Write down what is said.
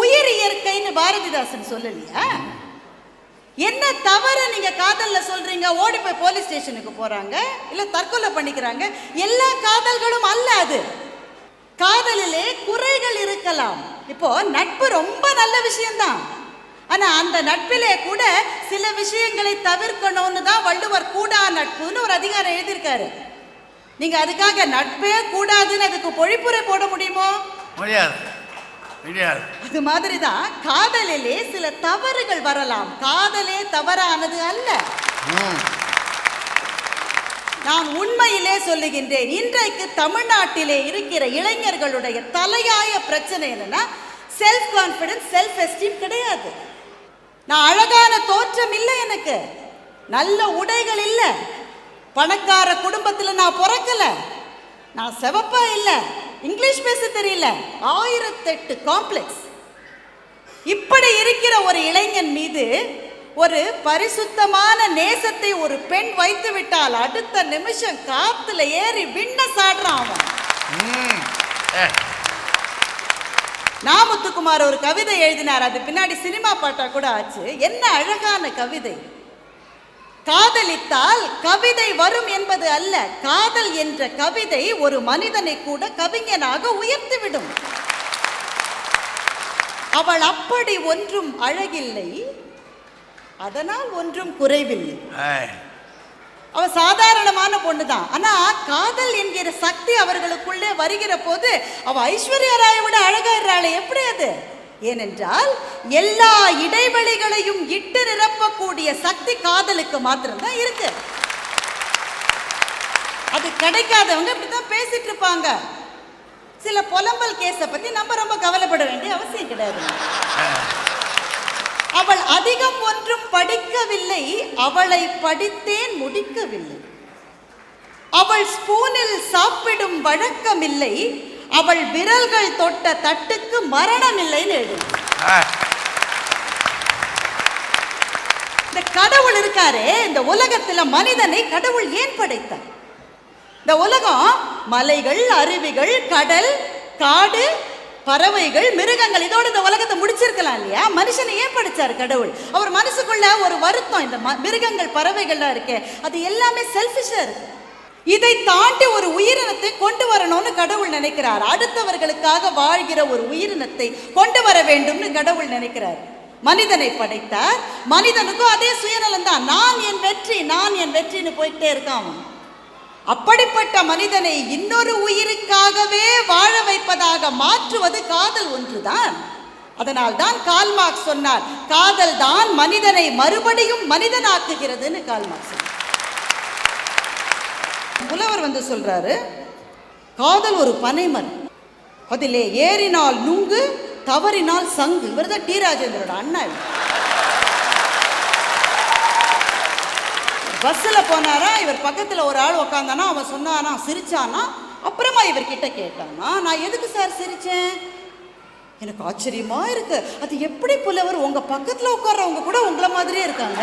உயிர் இயற்கைன்னு பாரதிதாசன் சொல்லலையா? என்ன தவறு நீங்க காதல்ல சொல்றீங்க? ஓடி போய் போலீஸ் ஸ்டேஷனுக்கு போறாங்க, இல்ல தற்கொலை பண்ணிக்கிறாங்க. எல்லா காதல்களும் அல்ல. அது காதலிலே குறைகள் இருக்கலாம். இப்போ நட்பு ரொம்ப நல்ல விஷயம்தான். ஆனா அந்த நட்பிலே கூட சில விஷயங்களை தவிர்க்கணும்னு தான் வள்ளுவர் கூடா நட்புன்னு ஒரு அதிகாரம் எழுதியிருக்காரு. நீங்க அதுக்காக நட்பே கூடாதுன்னு அதுக்கு பொழிப்புரை போட முடியுமோ? முடியாது. அது மாதிரிதான் காதலிலே சில தவறுகள் வரலாம். காதலே தவறானது அல்ல. நான் உண்மையிலே சொல்லுகின்றேன், இன்றைக்கு தமிழ்நாட்டிலே இருக்கிற இளைஞர்களுடைய தலையாய பிரச்சனை என்னன்னா, செல்ஃப் கான்பிடன்ஸ், செல்ஃப் எஸ்டீம் கிடையாது. நான் அழகான தோற்றம் இல்லை, எனக்கு நல்ல உடைகள் இல்லை, பணக்கார குடும்பத்தில் நான் பிறக்கல, நான் செவப்பா இல்லை, இங்கிலீஷ் பேச தெரியல, 1008 காம்ப்ளெக்ஸ். இப்படி இருக்கிற ஒரு இளைஞன் மீது ஒரு பரிசுத்தமான நேசத்தை ஒரு பெண் வைத்து விட்டால் அடுத்த நிமிஷம் காத்துல ஏறி விண்ண சாடுறான் அவன். நாமுத்துக்குமார் ஒரு கவிதை எழுதினார், அது பின்னாடி சினிமா பாட்டா கூட ஆச்சு. என்ன அழகான கவிதை! காதலித்தால் கவிதை வரும் என்பது அல்ல, காதல் என்ற கவிதை ஒரு மனிதனை கூட கவிஞனாக உயர்த்திவிடும். அவள் அப்படி ஒன்றும் அழகில்லை, அதனால் ஒன்றும் குறைவில்லை. அவ சாதாரணமான பொண்ணுதான். ஆனா காதல் என்கிற சக்தி அவர்களுக்குள்ளே வருகிற போது அவ ஐஸ்வர்யா ராயை விட அழகாயிராளே. எப்படி அது? ஏனென்றால் எல்லா இடைவெளிகளையும் இட்டு நிரப்பக்கூடிய சக்தி காதலுக்கு மாத்திரம்தான் இருக்கு. அது கிடைக்காதவங்க இப்படிதான் பேசிட்டு இருப்பாங்க. சில புலம்பல் கேஸை பத்தி நம்ம ரொம்ப கவலைப்பட வேண்டிய அவசியம் கிடையாது. அவள் அதிகம் ஒன்றும் படிக்கவில்லை, அவளை படித்தேன் முடிக்கவில்லை. அவள் ஸ்பூனில் சாப்பிடும் வழக்கம் இல்லை, அவள் விரல்கள் தொட்ட தட்டுக்கு மரணம் இல்லைன்னு எழுது. இந்த கடவுள் இருக்காரே, இந்த உலகத்துல மனிதனை கடவுள் ஏன் படைத்தார்? இந்த உலகம் மலைகள், அருவிகள், கடல், காடு, பறவைகள், மிருகங்கள், இதோட இந்த உலகத்தை முடிச்சிருக்கலாம் இல்லையா? மனுஷனை ஏன் படைச்சாரு கடவுள்? அவர் மனசுக்குள்ள ஒரு வருத்தம், இந்த மிருகங்கள், பறவைகள்லாம் இருக்கு, அது எல்லாமே செல்ஃபிஷா இருக்கு. இதை தாண்டி ஒரு உயிரினத்தை கொண்டு வரணும்னு கடவுள் நினைக்கிறார். அடுத்தவர்களுக்காக வாழ்கிற ஒரு உயிரினத்தை கொண்டு வர வேண்டும்னு கடவுள் நினைக்கிறார். மனிதனை படைத்தார். மனிதனுக்கும் அதே சுயநலம் தான். நான் என் வெற்றி, நான் என் வெற்றின்னு போயிட்டே இருக்கான். அப்படிப்பட்ட மனிதனை இன்னொரு உயிருக்காகவே வாழ வைப்பதாக மாற்றுவது காதல் ஒன்றுதான். அதனால் தான் கார்ல் மார்க்ஸ் சொன்னார், காதல் தான் மனிதனை மறுபடியும் மனிதனாக்குகிறதுன்னு கார்ல் மார்க்ஸ் சொன்னார். புலவர் சொல்றாரு, காதல் ஒரு பனைமரம், அதிலே ஏறினால் நுங்கு, தவறினால் சங்கு. இவர் தான் டி ராஜேந்திரோட அண்ணா. பஸ்ஸில் போனாரா, இவர் பக்கத்தில் ஒரு ஆள் உக்காந்தானா, அவன் சொன்னானா, சிரிச்சானா. அப்புறமா இவர்கிட்ட கேட்டானா, நான் எதுக்கு சார் சிரிச்சேன்? எனக்கு ஆச்சரியமா இருக்கு, அது எப்படி புலவர் உங்க பக்கத்தில் உட்கார்றவங்க கூட உங்களை மாதிரியே இருக்காங்க.